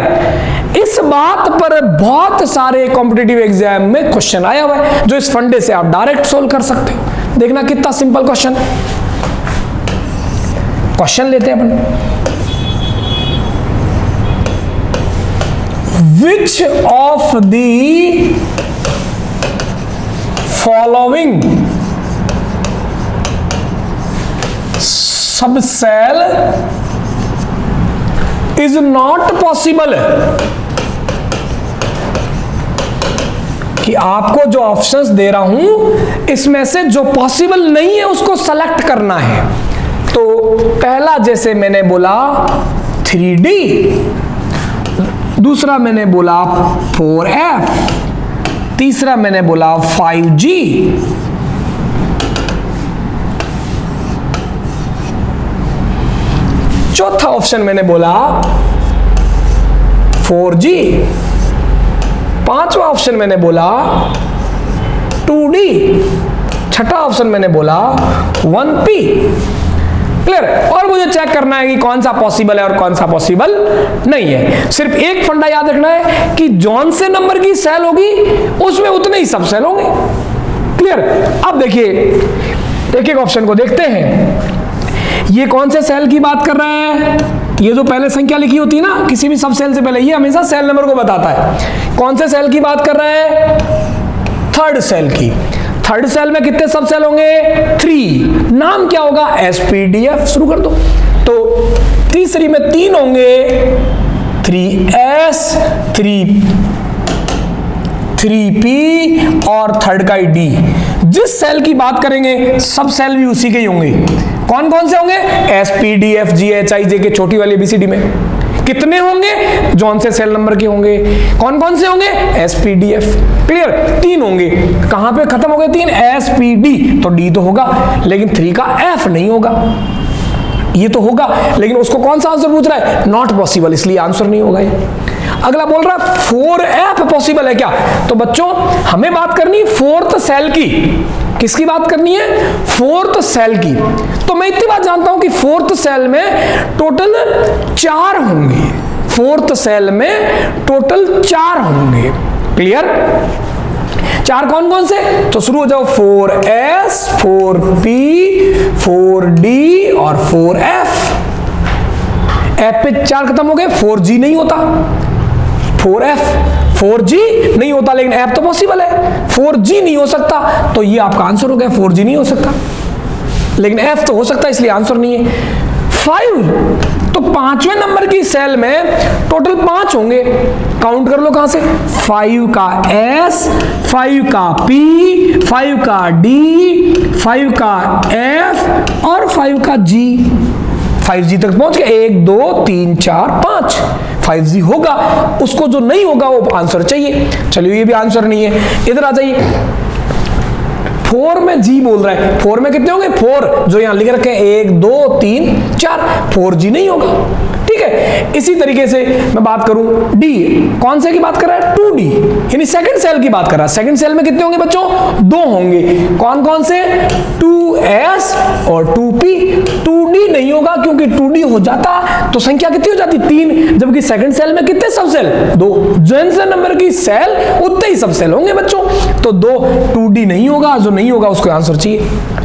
इस बात पर बहुत सारे कॉम्पिटिटिव एग्जाम में क्वेश्चन आया हुआ है, जो इस फंडे से आप डायरेक्ट सोल्व कर सकते हो। देखना कितना सिंपल क्वेश्चन लेते हैं अपन। Which of the following subshell is not possible, कि आपको जो ऑप्शंस दे रहा हूं इसमें से जो पॉसिबल नहीं है उसको सेलेक्ट करना है। तो पहला जैसे मैंने बोला 3D, दूसरा मैंने बोला 4F, तीसरा मैंने बोला 5G, चौथा ऑप्शन मैंने बोला 4G, पांचवा ऑप्शन मैंने बोला 2D, छठा ऑप्शन मैंने बोला 1P। क्लियर? और मुझे चेक करना है कि कौन सा पॉसिबल है और कौन सा पॉसिबल नहीं है। सिर्फ एक फंडा याद रखना है कि जौन से नंबर की सेल होगी उसमें उतने ही सब सेल होंगे। क्लियर? अब देखिए एक एक ऑप्शन को देखते हैं। ये कौन से सेल की बात कर रहा है? ये जो पहले संख्या लिखी होती है ना किसी भी सब सेल से पहले, ये हमेशा सेल नंबर को बताता है। कौन से सेल की बात कर रहा है? थर्ड सेल की। थर्ड सेल में कितने सब सेल होंगे? 3। नाम क्या होगा? SPDF। शुरू कर दो। तो तीसरी में 3 होंगे, 3S, 3P और थर्ड का D। जिस सेल की बात करेंगे सब सेल भी उसी के ही होंगे। कौन कौन से होंगे? SPDFGHIJ के छोटी वाली ABCD में कितने होंगे? जौन से सेल नंबर के होंगे। कौन कौन से होंगे? SPDF। क्लियर? 3 होंगे। कहां पे खत्म हो गए 3? SPD। तो D तो होगा लेकिन 3 का F नहीं होगा। ये तो होगा लेकिन उसको कौन सा आंसर पूछ रहा है? नॉट पॉसिबल, इसलिए आंसर नहीं होगा ये। अगला बोल रहा है 4F पॉसिबल है क्या? तो बच्चों हमें बात करनी है फोर्थ सेल की। किसकी बात करनी है? फोर्थ सेल की। तो मैं इतनी बात जानता हूं कि फोर्थ सेल में टोटल 4 होंगे। फोर्थ सेल में टोटल 4 होंगे। क्लियर? 4 कौन कौन से? तो शुरू हो जाओ 4S, 4P, 4D और 4F। F पे 4 खत्म हो गए, 4G नहीं होता, 4F, 4G नहीं होता लेकिन F तो पॉसिबल है, 4G नहीं हो सकता, तो ये आपका आंसर हो गया। 4G नहीं हो सकता लेकिन F तो हो सकता है, इसलिए आंसर नहीं है। 5 तो 5वें नंबर की सेल में टोटल 5 होंगे। काउंट कर लो कहां से? 5 का S, 5 का P, 5 का D, 5 का F और 5 का G। 5G तक पहुंच गए। 1 2 3 4 5 5G होगा। उसको जो नहीं होगा वो आंसर चाहिए। चलिए ये भी आंसर नहीं है। इधर आ जाइए। 4 में G बोल रहा है। 4 में कितने होंगे? 4 जो यहां लिख रखे हैं 1 2 3 4। 4G नहीं होगा। ठीक है। इसी तरीके से मैं बात करूं D, कौन से की बात कर रहा है? 2D यानी सेकंड सेल की बात कर रहा है। सेकंड सेल में कितने होंगे बच्चों? 2 होंगे। कौन कौन से? 2S और 2P। 2D नहीं होगा क्योंकि 2D हो जाता तो संख्या कितनी हो जाती? 3, जबकि सेकंड सेल में कितने सब सेल? 2। जौन से नंबर की सेल उतने ही सब सेल होंगे बच्चों। तो 2D नहीं होगा, जो नहीं होगा उसको आंसर चाहिए।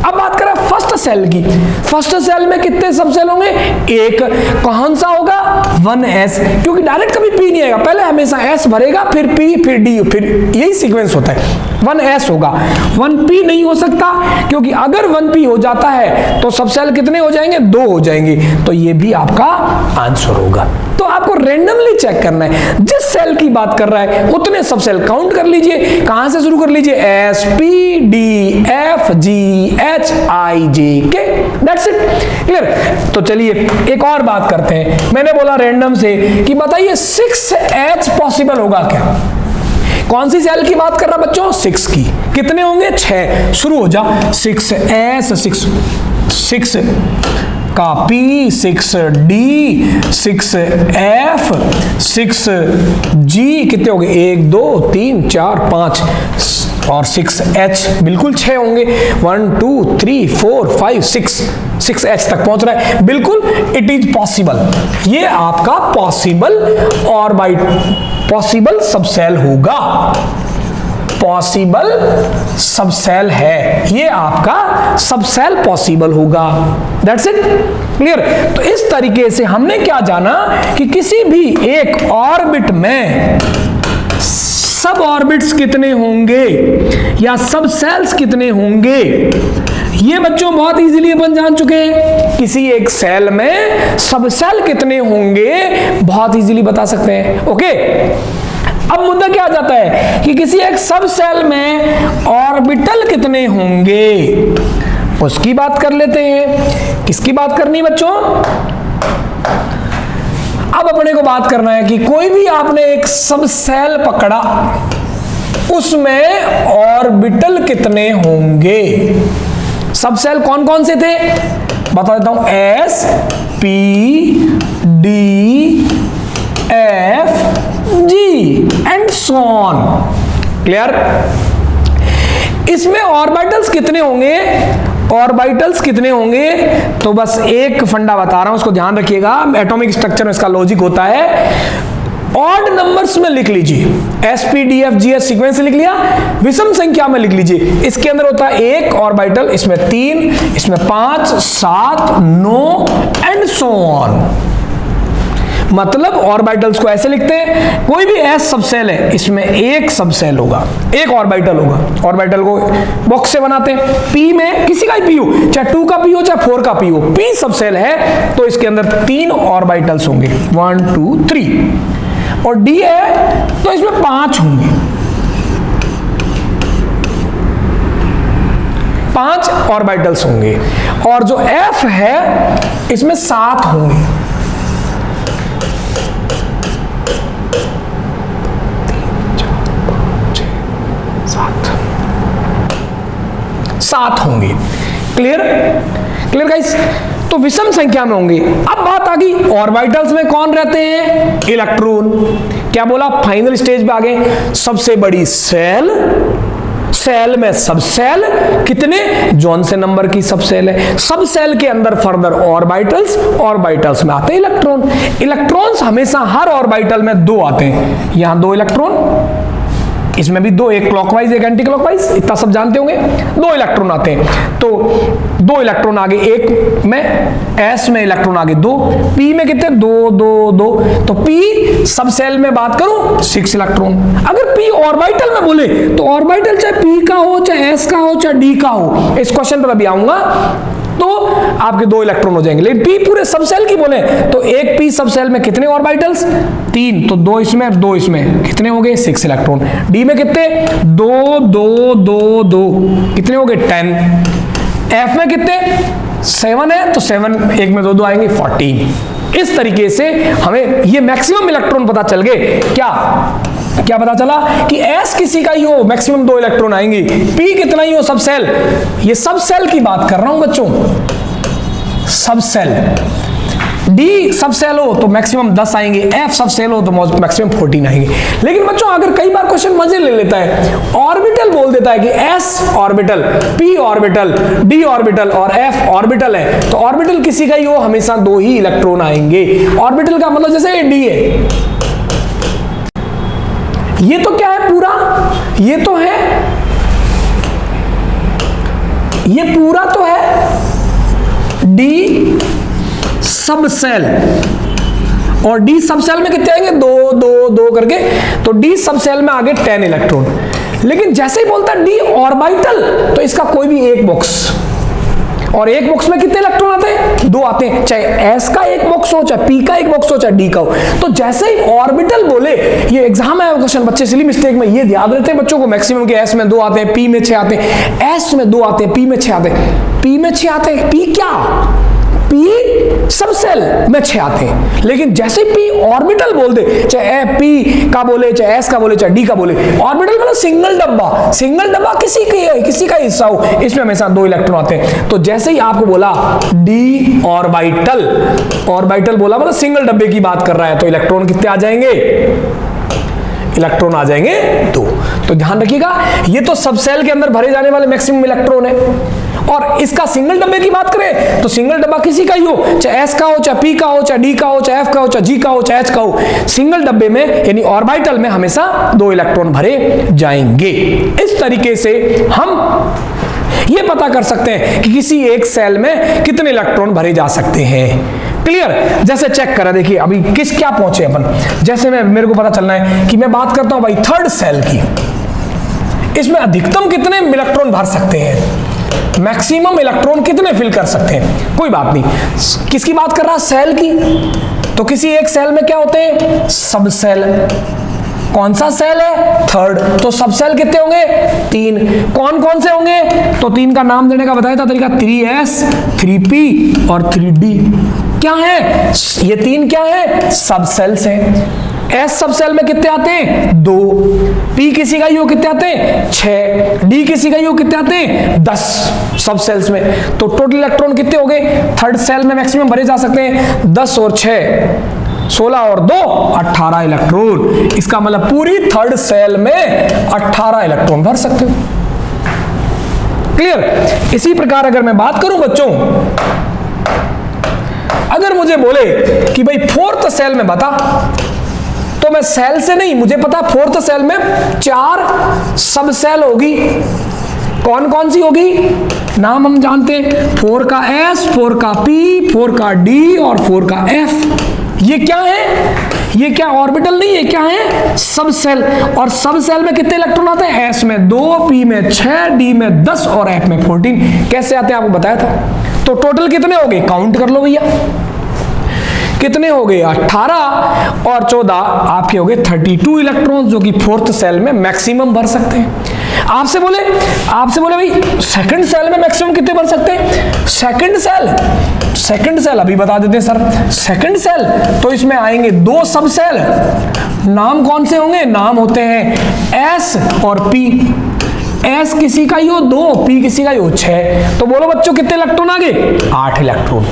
अब बात करें फर्स्ट सेल की। फर्स्ट सेल में कितने सब सेल होंगे? 1। कौन सा होगा? 1S, क्योंकि डायरेक्ट कभी P नहीं आएगा, पहले हमेशा S भरेगा फिर P फिर D, फिर यही सीक्वेंस होता है। 1S होगा। 1P नहीं हो सकता क्योंकि अगर 1P हो जाता है तो सब सेल कितने हो जाएंगे? 2 हो जाएंगे। तो ये भी आपका आंसर होगा। तो आपको रेंडमली चेक करना है, जिस सेल की बात कर रहा है उतने सब सेल काउंट कर लीजिए। कहां से शुरू कर लीजिए? S P D F G H I J K। That's it. Clear? तो चलिए एक और बात करते हैं। मैंने बोला रैंडम से कि बताइए 6H पॉसिबल होगा क्या? कौन सी सेल की बात कर रहा बच्चों? 6 की। कितने होंगे? 6। शुरू हो जा। 6S, 6 का P, 6D, 6F, 6G कितने हो गए? 1 2 3 4 5 और 6H बिल्कुल 6 होंगे। 1 2 3 4 5 6H तक पहुंच रहा है। बिल्कुल इट इज पॉसिबल। ये आपका पॉसिबल और बाई पॉसिबल सब सेल होगा। पॉसिबल सबसेल है, ये आपका सबसेल पॉसिबल होगा। That's it, clear. तो इस तरीके से हमने क्या जाना कि किसी भी एक ऑर्बिट में सब ऑर्बिट्स कितने होंगे या सब सेल्स कितने होंगे, ये बच्चों बहुत इजीली अपन जान चुके हैं। किसी एक सेल में सब सेल कितने होंगे बहुत इजीली बता सकते हैं। ओके, अब मुद्दा क्या आ जाता है कि किसी एक सब सेल में ऑर्बिटल कितने होंगे, उसकी बात कर लेते हैं। किसकी बात करनी बच्चों? अब अपने को बात करना है कि कोई भी आपने एक सब सेल पकड़ा, उसमें ऑर्बिटल कितने होंगे। सब सेल कौन कौन से थे बता देता हूं, S P D F ji and so on. Clear? इसमें ऑर्बिटल्स कितने होंगे, ऑर्बिटल्स कितने होंगे, तो बस एक फंडा बता रहा हूं, उसको ध्यान रखिएगा। एटॉमिक स्ट्रक्चर में इसका लॉजिक होता है, ऑड नंबर्स में लिख लीजिए, S P D F G S sequence लिख लिया, विषम संख्या में लिख लीजिए। इसके अंदर होता है एक ऑर्बिटल, इसमें 3, इसमें 5, 7, 9 एंड सो ऑन। मतलब ऑर्बिटल्स को ऐसे लिखते हैं, कोई भी एस सबसेल है, इसमें एक सबसेल होगा, एक ऑर्बिटल होगा। ऑर्बिटल को बॉक्स से बनाते हैं। पी में किसी का ही पी हो, चाहे 2 का पी हो चाहे 4 का पी हो, पी सबसेल है तो इसके अंदर 3 ऑर्बिटल्स होंगे, 1 2 3। और डी है तो इसमें 5 होंगे, 5 ऑर्बिटल्स होंगे। और जो एफ है इसमें 7 होंगे, 7 होंगे। क्लियर? Clear guys? तो विषम संख्या में होंगे। अब बात आ गई ऑर्बिटल्स में कौन रहते हैं, इलेक्ट्रॉन। क्या बोला, फाइनल स्टेज पे आ गए। सबसे बड़ी सेल, सेल में सब सेल कितने, जॉनसन नंबर की सब सेल है। सब सेल के अंदर फर्दर ऑर्बिटल्स, ऑर्बिटल्स में आते हैं इलेक्ट्रॉन। इलेक्ट्रॉन्स हमेशा हर ऑर्बिटल में 2 आते हैं, यहां 2 इलेक्ट्रॉन, इसमें भी 2, एक क्लॉकवाइज एक एंटी क्लॉकवाइज, इतना सब जानते होंगे। 2 इलेक्ट्रॉन आते हैं, तो 2 इलेक्ट्रॉन आगे, एक में एस में इलेक्ट्रॉन आगे 2, पी में कितने 2 2 2, तो पी सब सेल में बात करूं 6 इलेक्ट्रॉन। अगर पी ऑर्बिटल में बोले तो ऑर्बिटल चाहे पी का हो, चाहे एस का हो, चाहे डी का हो, इस क्वेश्चन पर अभी आऊंगा, तो आपके 2 इलेक्ट्रॉन हो जाएंगे। लेकिन पी पूरे सब सेल की बोले तो एक पी सब सेल में कितने ऑर्बिटल्स, 3, तो 2 इसमें 2 इसमें, कितने हो गए 6 इलेक्ट्रॉन। डी में कितने 2 2 2 2, कितने हो गए 10। एफ में कितने 7 है तो 7 एक में 2 2 आएंगे 14। इस तरीके से हमें ये मैक्सिमम इलेक्ट्रॉन पता चल गए। क्या पता चला कि एस किसी का ही हो मैक्सिमम 2 इलेक्ट्रॉन आएंगे, पी कितना ही हो सब सेल, ये सब सेल की बात कर रहा हूं बच्चों, सब सेल। डी सब सेल हो तो मैक्सिमम 10 आएंगे, एफ सब सेल हो तो मैक्सिमम 14 आएंगे। लेकिन बच्चों अगर कई बार क्वेश्चन मजे ले लेता है, ऑर्बिटल बोल देता है कि S orbital, P orbital, D orbital और एफ ऑर्बिटल है, तो ऑर्बिटल किसी का ही हो हमेशा 2 ही इलेक्ट्रॉन आएंगे। ऑर्बिटल का मतलब जैसे डी है, ये तो क्या है पूरा, ये तो है, ये पूरा तो है डी सब सेल, और डी सब सेल में कितने आएंगे 2 2 2 करके, तो डी सब सेल में आगे 10 इलेक्ट्रॉन। लेकिन जैसे ही बोलता है डी ऑर्बिटल तो इसका कोई भी एक बॉक्स, और एक बॉक्स में कितने इलेक्ट्रॉन आते हैं 2 आते हैं, चाहे एस का एक बॉक्स हो, चाहे पी का एक बॉक्स हो, चाहे डी का हो। तो जैसे ही ऑर्बिटल बोले, ये एग्जाम है क्वेश्चन, बच्चे सिली मिस्टेक में ये याद रहते हैं बच्चों को, मैक्सिमम के एस में 2 आते हैं, पी में 6 आते हैं, एस में 2 आते हैं, पी में 6 आते हैं, पी में 6 आते हैं, पी क्या, पी सब सेल में 6 आते हैं। लेकिन जैसे पी ऑर्बिटल बोल दे, चाहे पी का बोले, चाहे एस का बोले, चाहे डी का बोले, ऑर्बिटल मतलब सिंगल डब्बा, सिंगल डब्बा किसी का हिस्सा हो, इसमें हमेशा 2 इलेक्ट्रॉन आते हैं। तो जैसे ही आपको बोला डी ऑर्बिटल, ऑर्बिटल बोला मतलब सिंगल डब्बे की बात कर रहा है, तो इलेक्ट्रॉन कितने आ जाएंगे, इलेक्ट्रॉन आ जाएंगे 2। तो ध्यान रखिएगा, ये तो सब सेल के अंदर भरे जाने वाले मैक्सिमम इलेक्ट्रॉन है। और इसका सिंगल डब्बे की बात करें तो सिंगल डब्बा किसी का ही हो, चाहे एस का हो, चाहे पी का हो, चाहे डी का हो, चाहे एफ का हो, चाहे जी का हो, चाहे एच का हो, सिंगल डब्बे में यानी ऑर्बिटल में हमेशा 2 इलेक्ट्रॉन भरे जाएंगे। इस तरीके से हम ये पता कर सकते हैं कि किसी एक सेल में कितने इलेक्ट्रॉन भरे जा सकते हैं। क्लियर? जैसे चेक करें, देखिए अभी क्या पहुंचे अपन। जैसे मेरे को पता चलना है कि मैं बात करता हूं भाई थर्ड सेल की, इसमें अधिकतम कितने इलेक्ट्रॉन भर सकते हैं, मैक्सिमम इलेक्ट्रॉन कितने फिल कर सकते हैं। कोई बात नहीं, किसकी बात कर रहा? सेल की। तो किसी एक सेल में क्या होते हैं? सब सेल। कौन सा सेल है? थर्ड। तो सब सेल कितने होंगे? 3। कौन कौन से होंगे? तो 3 का नाम देने का बताया था तरीका, 3s, 3p और 3d। क्या है ये 3? क्या है? सब सेल्स हैं। एस सब सेल में कितने आते हैं? 2। पी किसी का ही हो कितने आते हैं? 6। डी किसी का ही हो कितने आते हैं? 10 सब सेल्स में। तो टोटल इलेक्ट्रॉन कितने हो गए थर्ड सेल में मैक्सिमम भरे जा सकते हैं? 10 और 6 16 और 2 18 इलेक्ट्रॉन। इसका मतलब पूरी थर्ड सेल में 18 इलेक्ट्रॉन भर सकते हो। क्लियर? इसी प्रकार अगर मैं बात करूं बच्चों, अगर मुझे बोले कि भाई फोर्थ सेल में बता, तो मैं सेल से नहीं, मुझे पता फोर्थ सेल में 4 सब सेल होगी। कौन कौन सी होगी? नाम हम जानते हैं, 4 का S, 4 का P, 4 का D और 4 का F। ये क्या है? ये क्या ऑर्बिटल नहीं है, क्या है? सब सेल। और सब सेल में कितने इलेक्ट्रॉन आते हैं? S में 2, P में 6, D में 10 और F में 14। कैसे आते हैं आपको बताया था। तो टोटल कितने हो गए? काउंट कर लो भैया, कितने हो गए? 18 और 14 आपके हो गए 32 इलेक्ट्रॉन, जो कि फोर्थ सेल में मैक्सिमम भर सकते हैं। आपसे बोले भाई सेकंड सेल में मैक्सिमम कितने भर सकते हैं? सेकंड सेल अभी बता देते हैं सर। सेकंड सेल तो इसमें आएंगे 2 सब सेल। नाम कौन से होंगे? नाम होते हैं एस और पी। एस किसी का ही हो 2, पी किसी का ही हो 6। तो बोलो बच्चों कितने इलेक्ट्रॉन आ गए? 8 इलेक्ट्रॉन।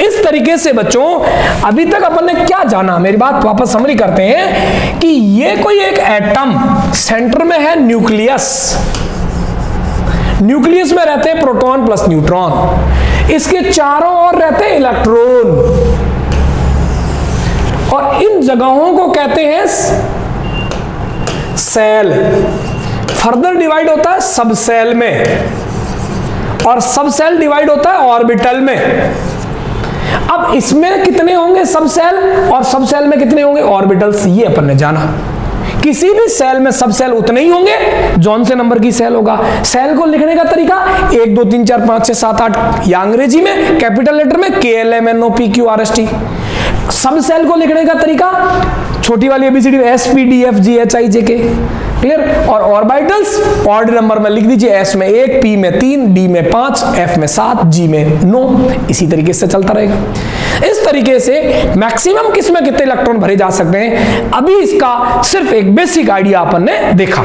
इस तरीके से बच्चों अभी तक अपन ने क्या जाना, मेरी बात वापस समरी करते हैं कि ये कोई एक एटम, सेंटर में है न्यूक्लियस। न्यूक्लियस में रहते हैं प्रोटॉन प्लस न्यूट्रॉन, इसके चारों ओर रहते हैं इलेक्ट्रॉन, और इन जगहों को कहते हैं सेल। फर्दर डिवाइड होता है सब सेल में, और सब सेल डिवाइड होता है ऑर्बिटल में। अब इसमें कितने होंगे सब सेल, और सब सेल में कितने होंगे ऑर्बिटल्स, ये अपन ने जाना। किसी भी सेल में सब सेल उतने ही होंगे जौन से नंबर की सेल होगा। सेल को लिखने का तरीका 1 2 3 4 5 6 7 8, या अंग्रेजी में कैपिटल लेटर में KLMNOPQRST। सब सेल को लिखने का तरीका छोटी वाली ABCD SPDFGHIJK। क्लियर? और ऑर्बिटल्स ऑर्डर नंबर में लिख दीजिए, S में 1, P में 3, D में 5, F में 7, G में 9। इसी तरीके से चलता रहेगा। इस तरीके से मैक्सिमम किसमें कितने इलेक्ट्रॉन भरे जा सकते हैं, अभी इसका सिर्फ एक बेसिक आइडिया अपन ने देखा।